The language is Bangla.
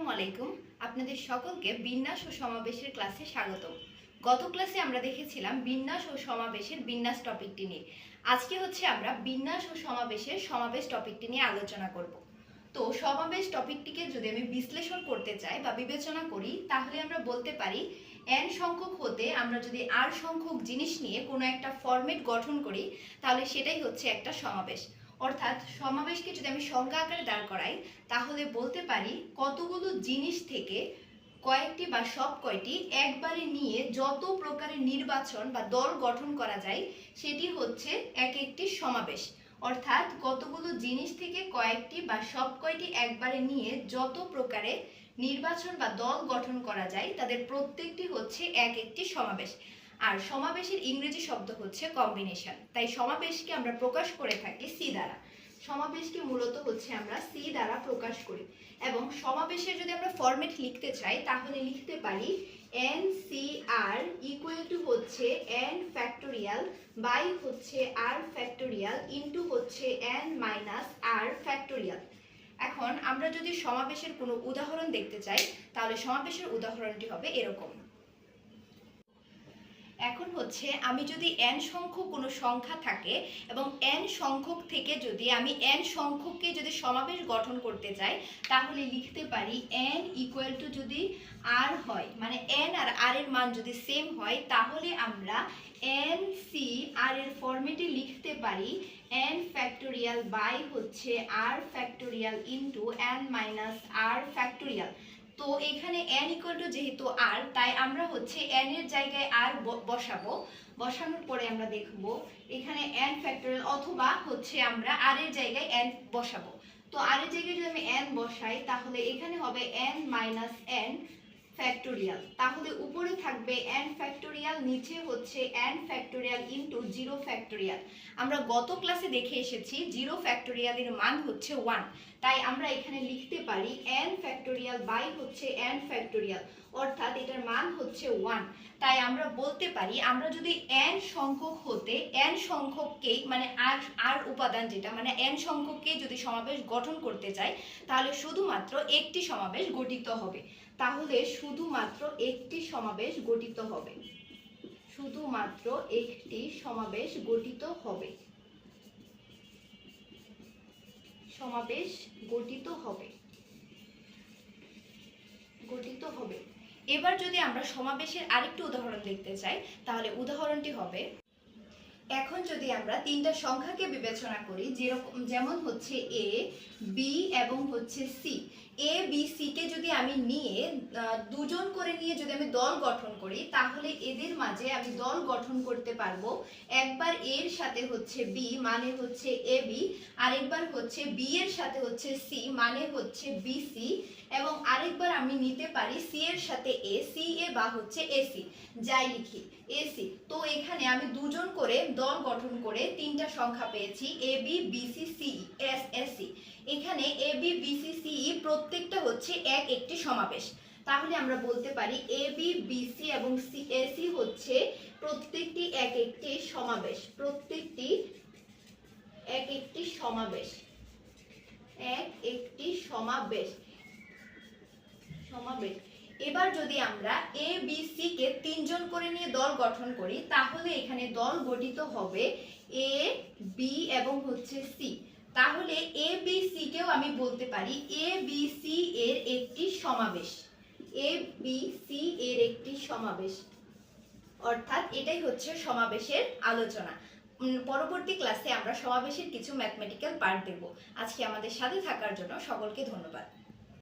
আসসালামু আলাইকুম। আপনাদের সকলকে বিন্যাস ও সমাবেশের ক্লাসে স্বাগতম। গত ক্লাসে আমরা দেখেছিলাম বিন্যাস ও সমাবেশের বিন্যাস টপিকটি নিয়ে। আজকে হচ্ছে আমরা বিন্যাস ও সমাবেশের সমাবেশ টপিকটি নিয়ে আলোচনা করব। তো সমাবেশ টপিকটিকে যদি আমি বিশ্লেষণ করতে চাই বা বিবেচনা করি, তাহলে আমরা বলতে পারি n সংখ্যক হতে আমরা যদি r সংখ্যক জিনিস নিয়ে কোনো একটা ফরম্যাট গঠন করি, তাহলে সেটাই হচ্ছে একটা সমাবেশ। অর্থাৎ সমাবেশকে যদি আমি সংজ্ঞা আকারে দাঁড় করাই, তাহলে বলতে পারি কতগুলো জিনিস থেকে কয়েকটি বা সব কয়টি একবারে নিয়ে যত প্রকারের নির্বাচন বা দল গঠন করা যায়, সেটি হচ্ছে এক একটি সমাবেশ। অর্থাৎ কতগুলো জিনিস থেকে কয়েকটি বা সব কয়টি একবারে নিয়ে যত প্রকারে নির্বাচন বা দল গঠন করা যায়, তাদের প্রত্যেকটি হচ্ছে এক একটি সমাবেশ। আর সমাবেশের ইংরেজি শব্দ হচ্ছে কম্বিনেশন। তাই সমাবেশকে আমরা প্রকাশ করে থাকি সি দ্বারা। সমাবেশকে মূলত হচ্ছে আমরা সি দ্বারা প্রকাশ করি। এবং সমাবেশের যদি আমরা ফরম্যাট লিখতে চাই, তাহলে লিখতে পারি n C r equal to হচ্ছে এন ফ্যাক্টোরিয়াল বাই হচ্ছে আর ফ্যাক্টোরিয়াল ইন্টু হচ্ছে এন মাইনাস আর ফ্যাক্টোরিয়াল। এখন আমরা যদি সমাবেশের কোনো উদাহরণ দেখতে চাই, তাহলে সমাবেশের উদাহরণটি হবে এরকম। এখন হচ্ছে আমি যদি n সংখ্যক কোনো সংখ্যা থাকে এবং n সংখ্যক থেকে যদি আমি n সংখ্যককে যদি সমাবেশ গঠন করতে চাই, তাহলে লিখতে পারি n ইকুয়াল টু যদি r হয়, মানে n আর r এর মান যদি সেম হয়, তাহলে আমরা n c r এর ফরম্যাটে লিখতে পারি n ফ্যাক্টোরিয়াল বাই হচ্ছে r factorial into n minus r factorial. তো এখানে n ইকুয়াল টু যেহেতু r, তাই আমরা হচ্ছে n এর জায়গায় r বসাবো। বসানোর পরে আমরা দেখব এখানে n ফ্যাক্টোরিয়াল, অথবা হচ্ছে আমরা r এর জায়গায় n বসাবো। তো r এর জায়গায় যদি আমি n বসাই, তাহলে এখানে হবে n মাইনাস n ফ্যাক্টোরিয়াল। তাহলে উপরে থাকবে n ফ্যাক্টোরিয়াল, নিচে হচ্ছে n ফ্যাক্টোরিয়াল ইন্টু 0 ফ্যাক্টোরিয়াল। আমরা গত ক্লাসে দেখে এসেছি 0 ফ্যাক্টোরিয়ালের মান হচ্ছে 1। তাই আমরা এখানে লিখতে পারি n ফ্যাক্টোরিয়াল বাই হচ্ছে n ফ্যাক্টোরিয়াল, অর্থাৎ এটার মান হচ্ছে 1। তাই আমরা বলতে পারি আমরা যদি n সংখ্যক হতে n সংখ্যককেই, মানে r উপাদান যেটা, মানে n সংখ্যককেই যদি সমাবেশ গঠন করতে চাই, তাহলে শুধুমাত্র একটি সমাবেশ গঠিত হবে। তাহলে শুধুমাত্র একটি সমাবেশ গঠিত হবে। শুধুমাত্র একটি সমাবেশ গঠিত হবে। সমাবেশ গঠিত হবে। এবার যদি আমরা সমাবেশের আরেকটি উদাহরণ দেখতে চাই, তাহলে উদাহরণটি হবে, এখন যদি আমরা তিনটা সংখ্যাকে বিবেচনা করি, যেমন হচ্ছে এ, বি এবং হচ্ছে C. A B C K যদি আমি নিয়ে দুজন করে নিয়ে যদি আমি দল গঠন করি, তাহলে এদের মাঝে আমি দল গঠন করতে পারবো। একবার এর সাথে হচ্ছে বি, মানে হচ্ছে এ বি, আরেকবার হচ্ছে বি এর সাথে হচ্ছে সি, মানে হচ্ছে বি সি, এবং আরেকবার আমি নিতে পারি সি এর সাথে এ, সি এ বা হচ্ছে এসি, যাই লিখি এসি। তো এখানে আমি দুজন করে দল গঠন করে তিনটা সংখ্যা পেয়েছি, A B BC C S AC. এখানে এ বি বিসি সি প্রত্যেকটা হচ্ছে এক একটি সমাবেশ। তাহলে আমরা বলতে পারি এ বি বিসি এবং সি এসি হচ্ছে প্রত্যেকটি এক একটি সমাবেশ। প্রত্যেকটি এক একটি সমাবেশ। এক একটি সমাবেশ। এবার যদি আমরা এ বি সি কে তিনজন করে নিয়ে দল গঠন করি, তাহলে এখানে দল গঠিত হবে এ বি এবং হচ্ছে সি। তাহলে এ বি সি কেও আমি বলতে পারি এ বি সি এর একটি সমাবেশ। এ বি সি এর একটি সমাবেশ। অর্থাৎ এটাই হচ্ছে সমাবেশের আলোচনা। পরবর্তী ক্লাসে আমরা সমাবেশের কিছু ম্যাথমেটিক্যাল পার্ট দেব। আজকে আমাদের সাথে থাকার জন্য সকলকে ধন্যবাদ।